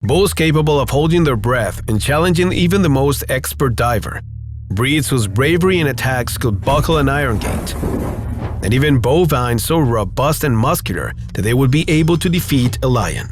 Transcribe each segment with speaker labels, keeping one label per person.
Speaker 1: Bulls capable of holding their breath and challenging even the most expert diver. Breeds whose bravery and attacks could buckle an iron gate. And even bovines so robust and muscular that they would be able to defeat a lion.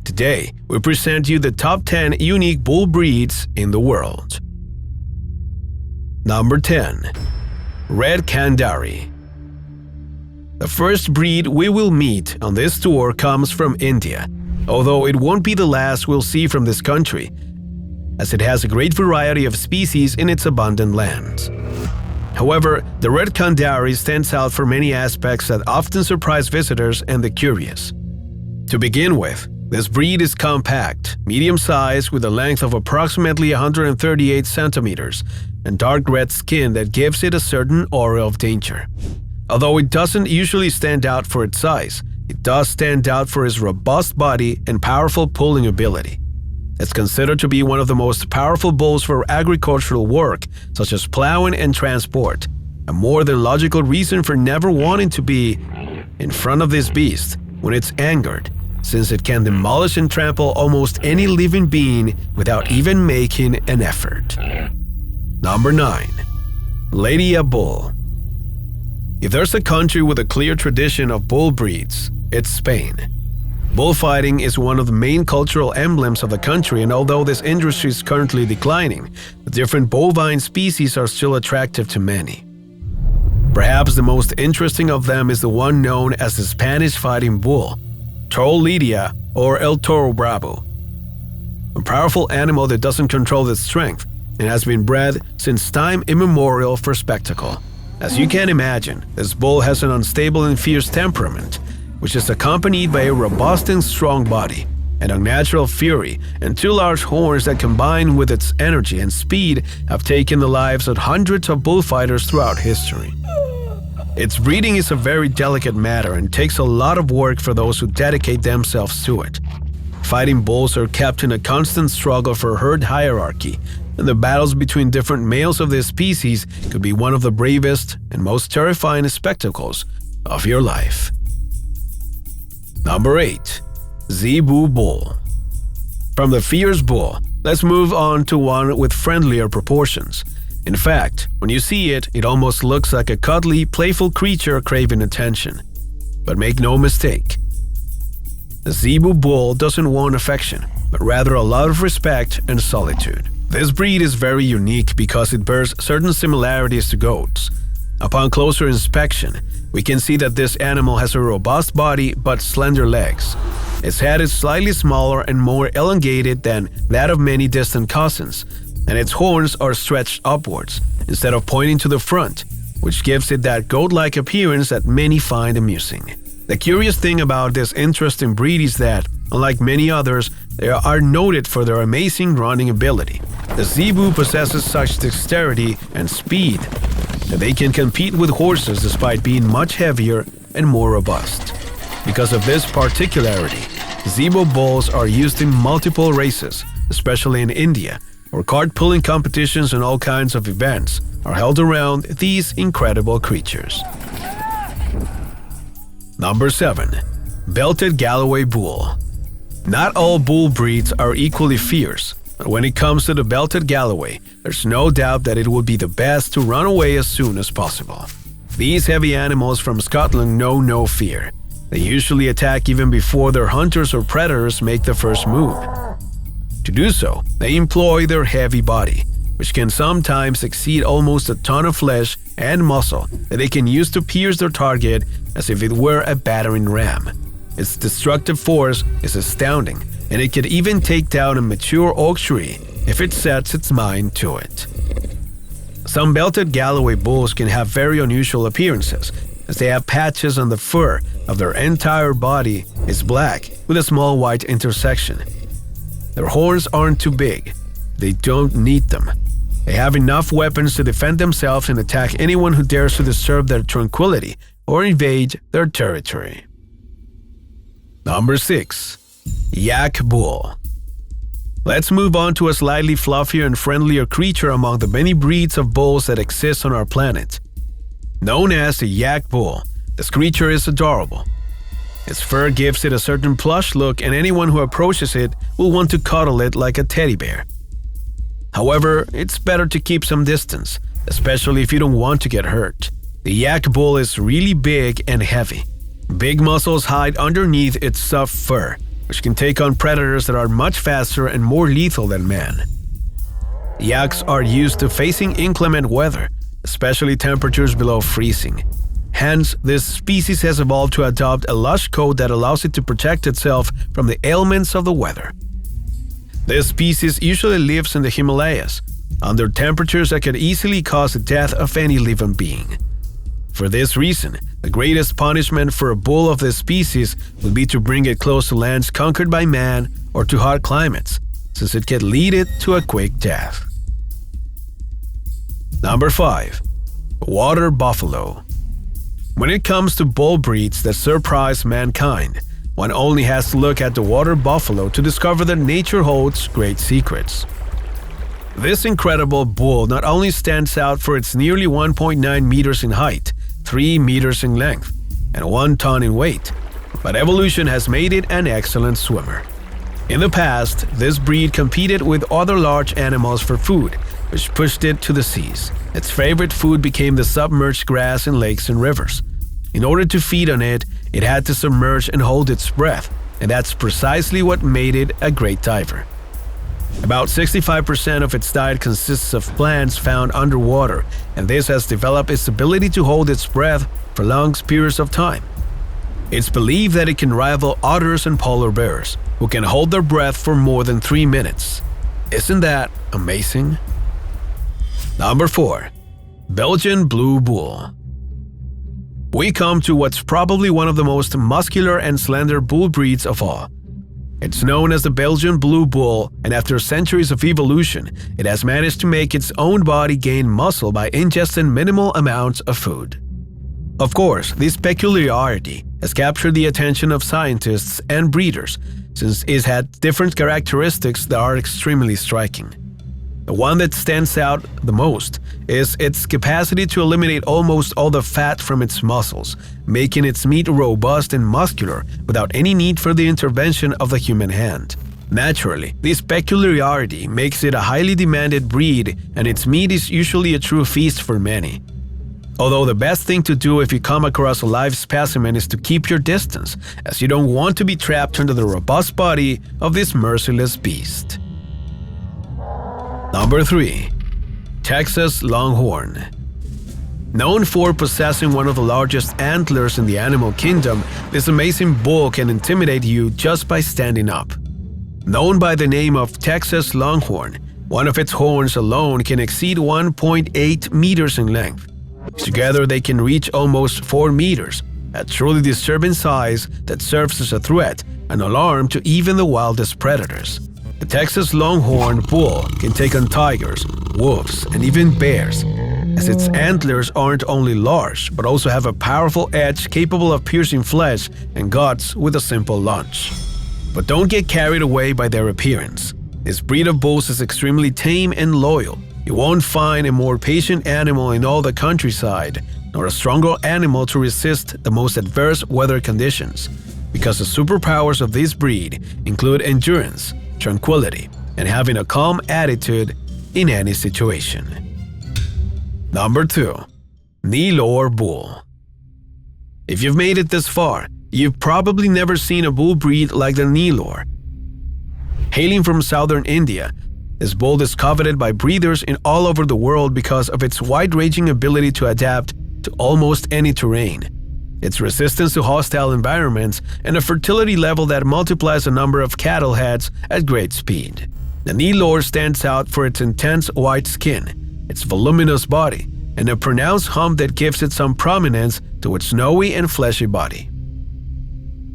Speaker 1: Today, we present you the top 10 unique bull breeds in the world. Number 10. Red Kandari. The first breed we will meet on this tour comes from India, although it won't be the last we'll see from this country, as it has a great variety of species in its abundant lands. However, the Red Kandari stands out for many aspects that often surprise visitors and the curious. To begin with, this breed is compact, medium-sized with a length of approximately 138 centimeters and dark red skin that gives it a certain aura of danger. Although it doesn't usually stand out for its size, it does stand out for its robust body and powerful pulling ability. It's considered to be one of the most powerful bulls for agricultural work, such as plowing and transport, a more than logical reason for never wanting to be in front of this beast when it's angered, since it can demolish and trample almost any living being without even making an effort. Number 9. Yak Bull. If there's a country with a clear tradition of bull breeds, it's Spain. Bullfighting is one of the main cultural emblems of the country, and although this industry is currently declining, the different bovine species are still attractive to many. Perhaps the most interesting of them is the one known as the Spanish fighting bull, Toro Lidia or El Toro Bravo. A powerful animal that doesn't control its strength and has been bred since time immemorial for spectacle. As you can imagine, this bull has an unstable and fierce temperament, which is accompanied by a robust and strong body, an unnatural fury, and two large horns that combined with its energy and speed have taken the lives of hundreds of bullfighters throughout history. Its breeding is a very delicate matter and takes a lot of work for those who dedicate themselves to it. Fighting bulls are kept in a constant struggle for herd hierarchy, and the battles between different males of this species could be one of the bravest and most terrifying spectacles of your life. Number 8. Zebo Bull. From the fierce bull, let's move on to one with friendlier proportions. In fact, when you see it, it almost looks like a cuddly, playful creature craving attention. But make no mistake, the Zebo Bull doesn't want affection, but rather a lot of respect and solitude. This breed is very unique because it bears certain similarities to goats. Upon closer inspection, we can see that this animal has a robust body but slender legs. Its head is slightly smaller and more elongated than that of many distant cousins, and its horns are stretched upwards instead of pointing to the front, which gives it that goat-like appearance that many find amusing. The curious thing about this interesting breed is that, unlike many others, they are noted for their amazing running ability. The zebu possesses such dexterity and speed that they can compete with horses despite being much heavier and more robust. Because of this particularity, Zebo bulls are used in multiple races, especially in India, where cart-pulling competitions and all kinds of events are held around these incredible creatures. Number 7. Belted Galloway Bull. Not all bull breeds are equally fierce, but when it comes to the belted Galloway, there's no doubt that it would be the best to run away as soon as possible. These heavy animals from Scotland know no fear. They usually attack even before their hunters or predators make the first move. To do so, they employ their heavy body, which can sometimes exceed almost a ton of flesh and muscle that they can use to pierce their target as if it were a battering ram. Its destructive force is astounding, and it could even take down a mature oak tree if it sets its mind to it. Some belted Galloway bulls can have very unusual appearances, as they have patches on the fur of their entire body is black with a small white intersection. Their horns aren't too big. They don't need them. They have enough weapons to defend themselves and attack anyone who dares to disturb their tranquility or invade their territory. Number 6. Yak Bull. Let's move on to a slightly fluffier and friendlier creature among the many breeds of bulls that exist on our planet. Known as the Yak Bull, this creature is adorable. Its fur gives it a certain plush look, and anyone who approaches it will want to cuddle it like a teddy bear. However, it's better to keep some distance, especially if you don't want to get hurt. The Yak Bull is really big and heavy. Big muscles hide underneath its soft fur, which can take on predators that are much faster and more lethal than man. Yaks are used to facing inclement weather, especially temperatures below freezing. Hence, this species has evolved to adopt a lush coat that allows it to protect itself from the ailments of the weather. This species usually lives in the Himalayas, under temperatures that could easily cause the death of any living being. For this reason, the greatest punishment for a bull of this species would be to bring it close to lands conquered by man or to hot climates, since it could lead it to a quick death. Number 5. Water buffalo. When it comes to bull breeds that surprise mankind, one only has to look at the water buffalo to discover that nature holds great secrets. This incredible bull not only stands out for its nearly 1.9 meters in height, 3 meters in length, and 1 ton in weight, but evolution has made it an excellent swimmer. In the past, this breed competed with other large animals for food, which pushed it to the seas. Its favorite food became the submerged grass in lakes and rivers. In order to feed on it, it had to submerge and hold its breath, and that's precisely what made it a great diver. About 65% of its diet consists of plants found underwater, and this has developed its ability to hold its breath for long periods of time. It's believed that it can rival otters and polar bears, who can hold their breath for more than 3 minutes. Isn't that amazing? Number 4. Belgian Blue Bull. We come to what's probably one of the most muscular and slender bull breeds of all. It's known as the Belgian Blue Bull, and after centuries of evolution, it has managed to make its own body gain muscle by ingesting minimal amounts of food. Of course, this peculiarity has captured the attention of scientists and breeders, since it had different characteristics that are extremely striking. The one that stands out the most is its capacity to eliminate almost all the fat from its muscles, making its meat robust and muscular without any need for the intervention of the human hand. Naturally, this peculiarity makes it a highly demanded breed, and its meat is usually a true feast for many. Although the best thing to do if you come across a live specimen is to keep your distance, as you don't want to be trapped under the robust body of this merciless beast. Number 3. Texas Longhorn. Known for possessing one of the largest antlers in the animal kingdom, this amazing bull can intimidate you just by standing up. Known by the name of Texas Longhorn, one of its horns alone can exceed 1.8 meters in length. Together they can reach almost 4 meters, a truly disturbing size that serves as a threat, an alarm to even the wildest predators. The Texas Longhorn bull can take on tigers, wolves, and even bears, as its antlers aren't only large but also have a powerful edge capable of piercing flesh and guts with a simple lunge. But don't get carried away by their appearance. This breed of bulls is extremely tame and loyal. You won't find a more patient animal in all the countryside, nor a stronger animal to resist the most adverse weather conditions, because the superpowers of this breed include endurance, tranquility, and having a calm attitude in any situation. Number 2. Nilor Bull. If you've made it this far, you've probably never seen a bull breed like the Nilor. Hailing from southern India, this bull is coveted by breeders in all over the world because of its wide-ranging ability to adapt to almost any terrain, its resistance to hostile environments, and a fertility level that multiplies the number of cattle heads at great speed. The Nilor stands out for its intense white skin, its voluminous body, and a pronounced hump that gives it some prominence to its snowy and fleshy body.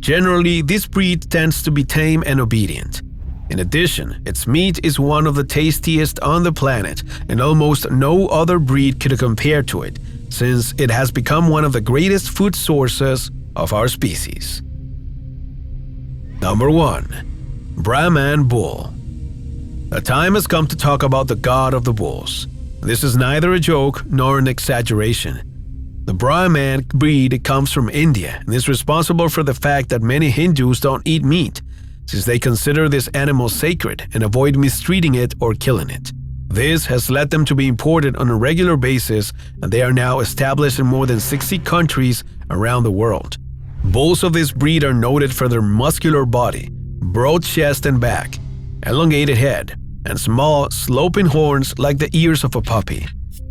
Speaker 1: Generally, this breed tends to be tame and obedient. In addition, its meat is one of the tastiest on the planet, and almost no other breed could compare to it, since it has become one of the greatest food sources of our species. Number 1. Brahman Bull. The time has come to talk about the god of the bulls. This is neither a joke nor an exaggeration. The Brahman breed comes from India and is responsible for the fact that many Hindus don't eat meat, since they consider this animal sacred and avoid mistreating it or killing it. This has led them to be imported on a regular basis, and they are now established in more than 60 countries around the world. Bulls of this breed are noted for their muscular body, broad chest and back, elongated head, and small, sloping horns like the ears of a puppy.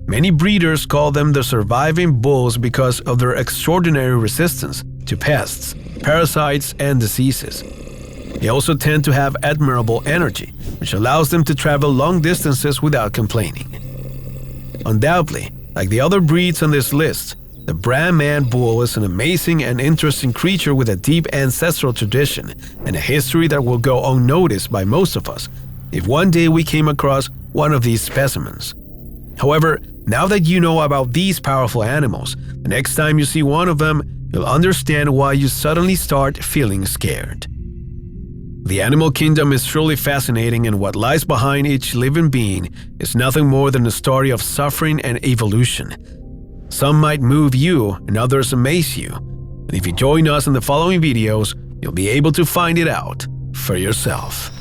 Speaker 1: Many breeders call them the surviving bulls because of their extraordinary resistance to pests, parasites, and diseases. They also tend to have admirable energy, which allows them to travel long distances without complaining. Undoubtedly, like the other breeds on this list, the Brahman Bull is an amazing and interesting creature with a deep ancestral tradition and a history that will go unnoticed by most of us if one day we came across one of these specimens. However, now that you know about these powerful animals, the next time you see one of them, you'll understand why you suddenly start feeling scared. The animal kingdom is truly fascinating, and what lies behind each living being is nothing more than a story of suffering and evolution. Some might move you and others amaze you, and if you join us in the following videos, you'll be able to find it out for yourself.